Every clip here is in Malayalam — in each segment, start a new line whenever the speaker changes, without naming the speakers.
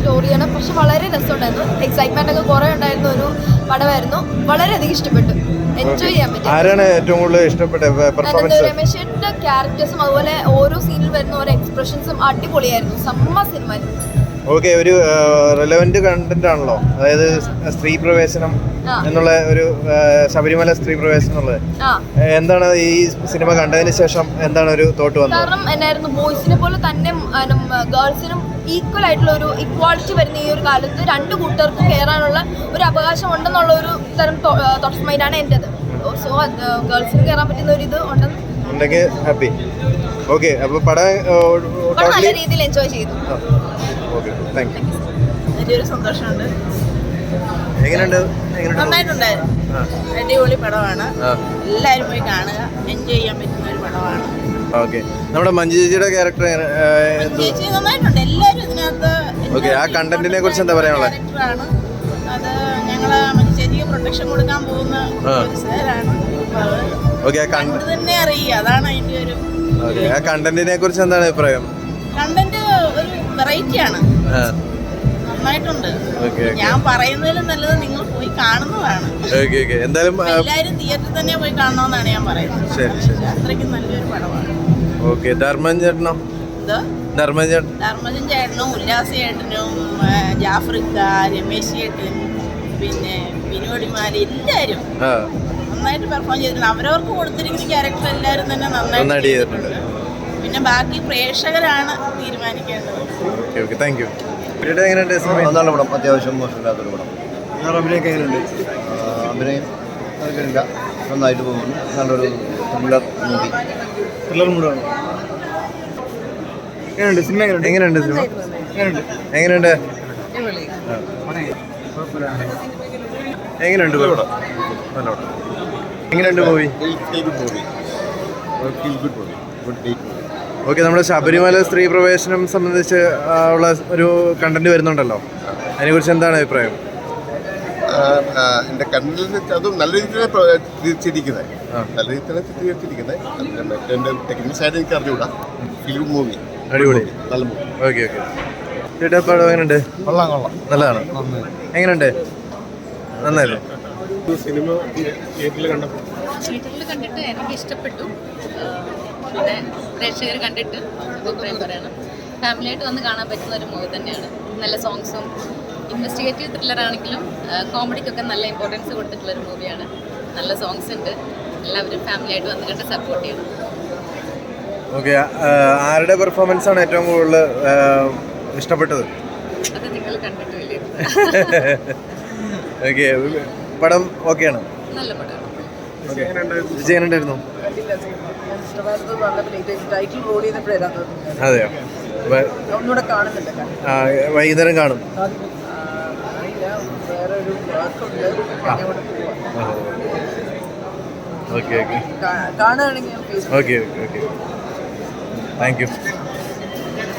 സ്റ്റോറിയാണ്. പക്ഷെ വളരെ രസമുണ്ടായിരുന്നു. എക്സൈറ്റ്മെന്റ് ഒക്കെ കുറെ ഉണ്ടായിരുന്ന ഒരു പടമായിരുന്നു. വളരെയധികം ഇഷ്ടപ്പെട്ടു. എൻജോയ് ചെയ്യാൻ പറ്റും.
ആരാണ് ഏറ്റവും കൂടുതൽ ഇഷ്ടപ്പെട്ടത് പെർഫോമൻസ്?
രമേശിന്റെ ക്യാരക്ടേഴ്സും അതുപോലെ ഓരോ സീനിൽ വരുന്ന ഓരോ എക്സ്പ്രഷൻസും അടിപൊളിയായിരുന്നു. സമ്മ സിനിമ.
ഓക്കെ, ഒരു റെലവന്റ് കണ്ടന്റ് ആണല്ലോ. അതായത് സ്ത്രീ പ്രവേശനം എന്നുള്ള ഒരു ശബരിമല സ്ത്രീ പ്രവേശനം എന്നുള്ളത്. എന്താണ് ഈ സിനിമ കണ്ടതിന് ശേഷം എന്താണ് ഒരു തോട്ട് വന്നത്?
കാരണം എന്നായിരുന്നു, ബോയ്സിനെ പോലെ തന്നെ ഗേൾസിനും ഈക്വൽ ആയിട്ടുള്ള ഒരു ഇക്വാളിറ്റി വരുന്ന ഈ ഒരു കാലത്ത് രണ്ട് കൂട്ടർക്കും കയറാനുള്ള ഒരു അവകാശം ഉണ്ടെന്നുള്ള ഒരു തരം തോട്ട്സ് മൈൻഡാണ് എൻ്റെത്. സോ ഗേൾസിന് കയറാൻ പറ്റുന്ന ഒരു ഇത്
ഉണ്ടെങ്കിൽ ഹാപ്പി. ഓക്കെ, അപ്പോൾ പടം
നല്ല രീതിയിൽ എൻജോയ് ചെയ്തു.
Okay, thank U.
വലിയൊരു സന്തോഷമുണ്ട്.
എങ്ങനെയുണ്ട്?
നന്നായിട്ടുണ്ടായിരുന്നു. അടിപൊളി പടമാണ്. എല്ലാവരും പോയി കാണുക. എൻജോയ് ചെയ്യാൻ പറ്റുന്ന ഒരു പടമാണ്.
ഓക്കെ, നമ്മുടെ മഞ്ജു ചേച്ചിയുടെ ക്യാരക്ടർ
ചേച്ചി നന്നായിട്ടുണ്ട്. എല്ലാവരും ഇതിനകത്ത്.
ഓക്കെ, ആ കണ്ടന്റിനെ കുറിച്ച് എന്താ പറയാനുള്ളത്?
ക്യാരക്ടറാണ് അത്. ഞങ്ങള് മഞ്ജു ചേച്ചിക്ക് പ്രൊട്ടക്ഷൻ കൊടുക്കാൻ പോകുന്ന ഒരു സ്ഥലമാണ്.
ഓക്കെ,
തന്നെ അറിയുക. അതാണ് അതിന്റെ ഒരു.
ആ കണ്ടന്റിനെ കുറിച്ച് എന്താണ് അഭിപ്രായം?
കണ്ടന്റ് ഒരു വെറൈറ്റിയാണ്. നന്നായിട്ടുണ്ട്. ഞാൻ പറയുന്നതിലും നല്ലത് നിങ്ങൾ പോയി കാണുന്നതാണ്.
എന്തായാലും
എല്ലാവരും തിയേറ്ററിൽ തന്നെ പോയി കാണണമെന്നാണ് ഞാൻ പറയുന്നത്. അത്രയ്ക്കും നല്ലൊരു പടമാണ്.
ഓക്കെ, ധർമ്മൻ ചേട്ടനോ? ധർമ്മൻ
ചേട്ടനും ഉല്ലാസ് ചേട്ടനും ജാഫ്രിക്ക, രമേശ് ചേട്ടൻ, പിന്നെ വിനോദിമാര് എല്ലാവരും നന്നായിട്ട് പെർഫോം ചെയ്തിട്ടുണ്ട്. അവരവർക്ക് കൊടുത്തിരിക്കുന്ന ക്യാരക്ടർ എല്ലാവരും തന്നെ നന്നായിട്ട് ചെയ്തിട്ടുണ്ട്. പിന്നെ ബാക്കി പ്രേക്ഷകരാണ് തീരുമാനിക്കേണ്ടത്.
Thank you.
നല്ല പടം, അത്യാവശ്യം മോശമില്ലാത്തൊരു പടം. അഭിനയം ഇല്ല, നന്നായിട്ട് പോകുന്നു. നല്ലൊരു ത്രില്ലർ മൂഡാണ്.
എങ്ങനെയുണ്ട് സിനിമ? എങ്ങനെയുണ്ട് മൂവി? ഓക്കെ, നമ്മുടെ ശബരിമല സ്ത്രീ പ്രവേശനം സംബന്ധിച്ച് ഉള്ള ഒരു കണ്ടന്റ് വരുന്നുണ്ടല്ലോ, അതിനെക്കുറിച്ച് എന്താണ് അഭിപ്രായം?
എൻ്റെ കണ്ണിൽ അതും നല്ല രീതിയിലാണ് ചിരിച്ചിരിക്കുന്നത്. നല്ല രീതിയിലാണ് ചിത്രീകരിച്ചിരിക്കുന്നത്. എൻ്റെ ടെക്നിക്കൽ സൈഡ് എനിക്ക് അറിഞ്ഞുകൂടാ. ഫിലിം മൂവി
അടിപൊളി,
നല്ല മൂവി.
Okay okay. ചേട്ടാ പടം എങ്ങനെയുണ്ട്? നല്ലതാണ്. എങ്ങനെയുണ്ട്? നന്നായിരുന്നു.
സിനിമ തിയേറ്ററിൽ
കണ്ടിട്ട് എനിക്ക് ഇഷ്ടപ്പെട്ടു. പിന്നെ പ്രേക്ഷകർ കണ്ടിട്ട് അഭിപ്രായം പറയണം. ഫാമിലിയായിട്ട് വന്ന് കാണാൻ പറ്റുന്ന ഒരു മൂവി തന്നെയാണ്. നല്ല സോങ്സും ഇൻവെസ്റ്റിഗേറ്റീവ് ത്രില്ലറാണെങ്കിലും കോമഡിക്കൊക്കെ നല്ല ഇമ്പോർട്ടൻസ് കൊടുത്തിട്ടുള്ളൊരു മൂവിയാണ്. നല്ല സോങ്സ് ഉണ്ട്. എല്ലാവരും ഫാമിലിയായിട്ട് വന്ന് കണ്ട് സപ്പോർട്ട് ചെയ്യണം.
ഓക്കെ, ആരുടെ പെർഫോമൻസ് ആണ് ഏറ്റവും കൂടുതൽ ഇഷ്ടപ്പെട്ടത്?
അത് നിങ്ങൾ കണ്ടിട്ട് വലിയ
ഓക്കെ, പടം ഓക്കെയാണ്.
നല്ല പടമാണ്.
എങ്ങനെയുണ്ടായിരുന്നു? അതെയോ? വൈകുന്നേരം കാണും. Okay okay okay okay, thank you.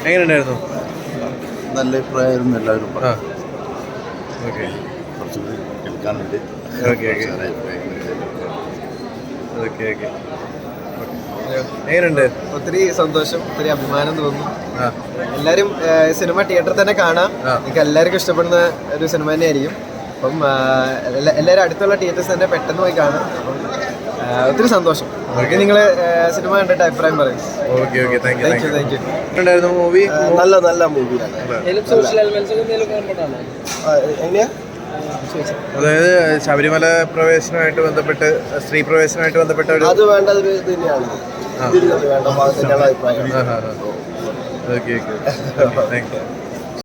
എങ്ങനെയുണ്ടായിരുന്നു?
നല്ല അഭിപ്രായമായിരുന്നു. എല്ലാവരും
ഓക്കെ
കുറച്ചുകൂടി കേൾക്കാനുണ്ട്.
Okay okay okay okay. എങ്ങനെയുണ്ട്?
ഒത്തിരി സന്തോഷം, ഒത്തിരി അഭിമാനം തോന്നുന്നു. എല്ലാവരും സിനിമ തിയേറ്ററിൽ തന്നെ കാണാം. എനിക്ക് എല്ലാവർക്കും ഇഷ്ടപ്പെടുന്ന ഒരു സിനിമ തന്നെയായിരിക്കും. അപ്പം എല്ലാവരും അടുത്തുള്ള തിയേറ്റേഴ്സ് തന്നെ പെട്ടെന്ന് പോയി കാണാം. അപ്പം ഒത്തിരി സന്തോഷം. നിങ്ങൾ സിനിമ കണ്ടിട്ട് അഭിപ്രായം പറയും.
Okay okay, thank you
thank you thank you.
ഉണ്ടായിരുന്നു മൂവി?
നല്ല മൂവിയാണ്. എങ്ങനെയാ?
അതായത് ശബരിമല പ്രവേശനമായിട്ട് ബന്ധപ്പെട്ട്, സ്ത്രീ പ്രവേശനമായിട്ട് ബന്ധപ്പെട്ട ഒരു
അത് വേണ്ടത് ഇത് തന്നെയാണ്. വേണ്ട ഭാഗത്തിനുള്ള അഭിപ്രായം.
Okay okay, thank U.